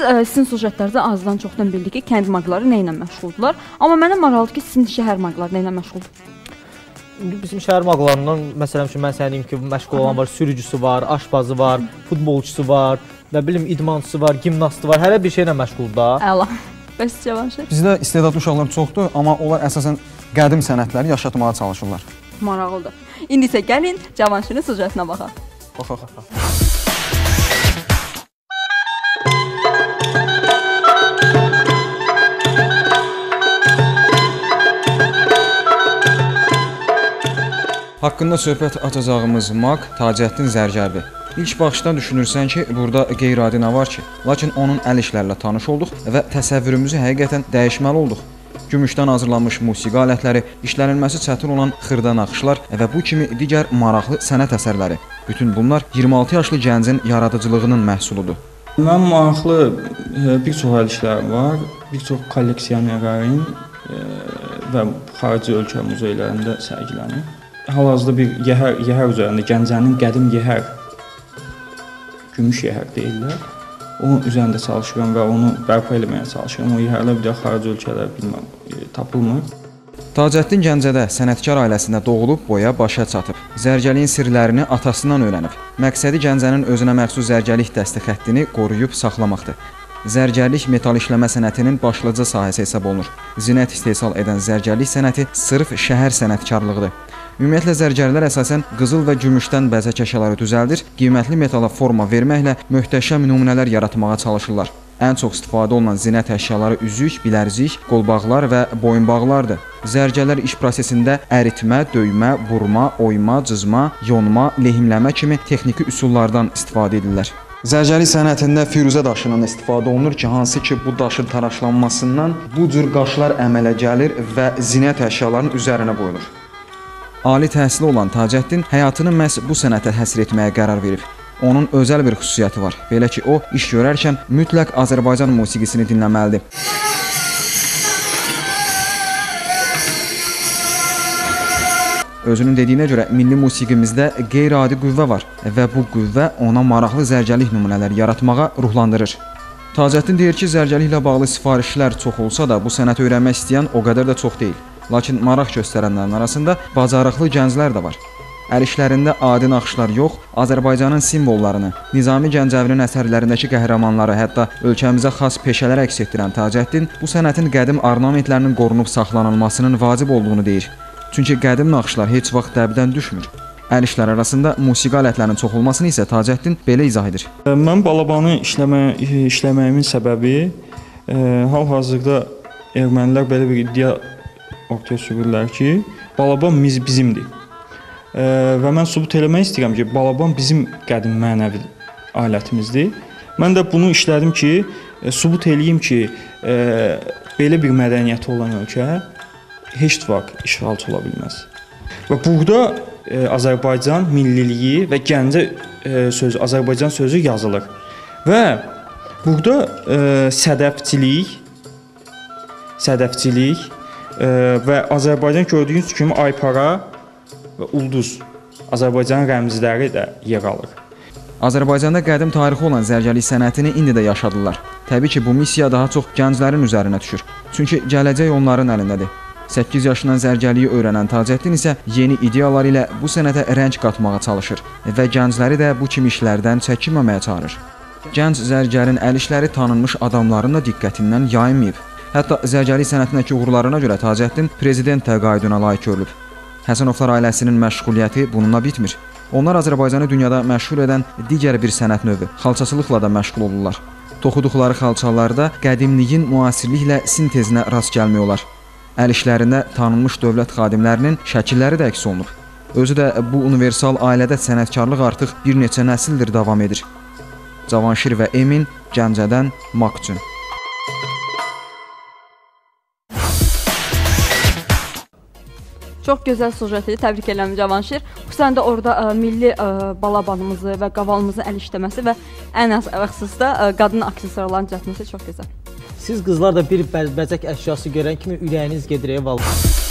Biz sizin sujetlərdə azdan çoxdan bildik ki, kənd maqları nə ilə məşğuldurlar. Amma mənə maraqlıdır ki, sizin şəhər maqları nə ilə məşğuldur? Bizim şəhər maqlarından, məsələn mən sənə deyim ki, məşğul olan var, sürücüsü var, aşpazı var, futbolçusu var, nə bilim idmançısı var, gimnastı var, hər bir şeylə məşğuldur da. Əla. Bəs Cavanşir? Bizdə istedadlı uşaqlar çoxdur, amma onlar əsasən qədim sənətləri yaşatmağa çalışırlar. Maraqlıdır. İndi isə gəlin Cavanşirin sujetinə baxaq. Baxaq. Haqqında söhbət açacağımız maq Tacəddin Zərgərdir. İlk baxışdan düşünürsən ki, burada qeyri-adi nə var ki? Lakin onun əl işlərlə tanış olduq və təsəvvürümüzü həqiqətən dəyişməli olduq. Gümüşdən hazırlanmış musiqi alətləri, işlənilməsi çətin olan xırda naxışlar və bu kimi digər maraqlı sənət əsərləri. Bütün bunlar 26 yaşlı gəncin yaradıcılığının məhsuludur. Mənim maraqlı bir çox əl işlərim var, bir çox kolleksionerlərin və xarici ölkə muzeylərində sərgilənir. Hal-hazırda bir yəhər üzərində Gəncənin qədim yəhər, gümüş yəhər deyirlər. Onun üzərində çalışıram və onu bərpa etməyə çalışıram. O yəhərlər bir də xarici ölkələr bilməm, tapılmır. Tacəddin Gəncədə sənətkar ailəsində doğulub boya başa çatıb. Zərgəliyin sirlərini atasından öyrənib. Məqsədi Gəncənin özünə məxsus zərgəlik dəstə xəttini qoruyub saxlamaqdır. Zərgərlik metal işləmə sənətinin başlıca sahəsi hesab olunur. Zinət istehsal edən zərgərlik sənəti sırf şəhər sənətkarlığıdır. Ümumiyyətlə zərgərlər əsasən qızıl və gümüşdən bəzək əşyaları düzəldir, qiymətli metala forma verməklə möhtəşəm nümunələr yaratmağa çalışırlar. Ən çox istifadə olunan zinət əşyaları üzük, bilərzik, qolbağlar və boyunbağlardır. Zərgərlər iş prosesində əritmə, döymə, burma, oyma, cızma, yonma, lehimləmə kimi texniki üsullardan istifadə edirlər. Zərgərlik sənətində firuzə daşından istifadə olunur ki, hansı ki bu daşın taraşlanmasından bu cür qaşlar əmələ gəlir və zinət əşyalarının üzərinə qoyulur. Ali təhsili olan Tacəddin həyatını məhz bu sənətə həsr etməyə qərar verib. Onun özəl bir xüsusiyyəti var. Belə ki, o iş görərkən mütləq Azərbaycan musiqisini dinləməlidir. Özünün dediyinə görə milli musiqimizdə qeyri-adi qüvvə var və bu qüvvə ona maraqlı zərgəlik nümunələri yaratmağa ruhlandırır. Tacəddin deyir ki, zərgəliklə bağlı sifarişlər çox olsa da bu sənəti öyrənmək istəyən o qədər də çox deyil. Lakin maraq göstərənlərin arasında bacarıqlı gənclər də var. Əl işlərində adi naxışlar yox, Azərbaycanın simvollarını, Nizami Gəncəvinin əsərlərindəki qəhrəmanları, hətta ölkəmizə xas peşələr əks etdirən Tacəddin bu sənətin qədim ornamentlərinin qorunub saxlanılmasının vacib olduğunu deyir. Çünki qədim naxışlar heç vaxt dəbdən düşmür. Əl işləri arasında musiqi alətlərinin çox olmasını isə Tacəddin belə izah edir. Mən balabanı işləməyimin səbəbi hal-hazırda ermənilər belə bir iddia ortaya sürürlər ki, balaban bizimdir. Və mən sübut eləmək istəyirəm ki, balaban bizim qədim mənəvi alətimizdir. Mən də bunu işlədim ki, sübut eləyim ki, belə bir mədəniyyəti olan ölkə heç vaxt işğalçı ola bilməz. Və burada Azərbaycan milliliyi və Gəncə sözü, Azərbaycan sözü yazılır. Və burada sədəfçilik və Azərbaycan gördüyünüz kimi aypara və ulduz Azərbaycanın rəmzləri də yer alır. Azərbaycanda qədim tarixi olan zərgəlik sənətini indi də yaşadırlar. Təbii ki, bu missiya daha çox gənclərin üzərinə düşür. Çünki gələcək onların əlindədir. 8 yaşından zərgəliyi öyrənən Tacəddin isə yeni ideyalar ilə bu sənətə rəng qatmağa çalışır və gəncləri də bu kimi işlərdən çəkinməməyə çağırır. Gənc zərgərin əl işləri tanınmış adamların da diqqətindən yayınmayıb. Hətta zərgəlik sənətindəki uğurlarına görə Tacəddin prezident təqaüdünə layiq görülüb. Həsənovlar ailəsinin məşğuliyyəti bununla bitmir. Onlar Azərbaycanı dünyada məşhur edən digər bir sənət növü, xalçaçılıqla da məşğul olurlar. Toxuduqları xalçalarda qədimliyin müasirliklə sintezinə rast gəlmək olar. Əl işlərində tanınmış dövlət xadimlərinin şəkilləri də əks olunub. Özü də bu universal ailədə sənətkarlıq artıq bir neçə nəsildir davam edir. Cavanşir və Emin, Gəncədən maq üçün. Çox gözəl sujeti, təbrik edirəm Cavanşir. Xüsusən də orada milli balabanımızı və qavalımızın əl işləməsi və ən əsasda qadın aksesuarların cətməsi çox gözəl. Siz qızlar da bir bəzək əşyası görən kimi ürəyiniz gedir vallahi.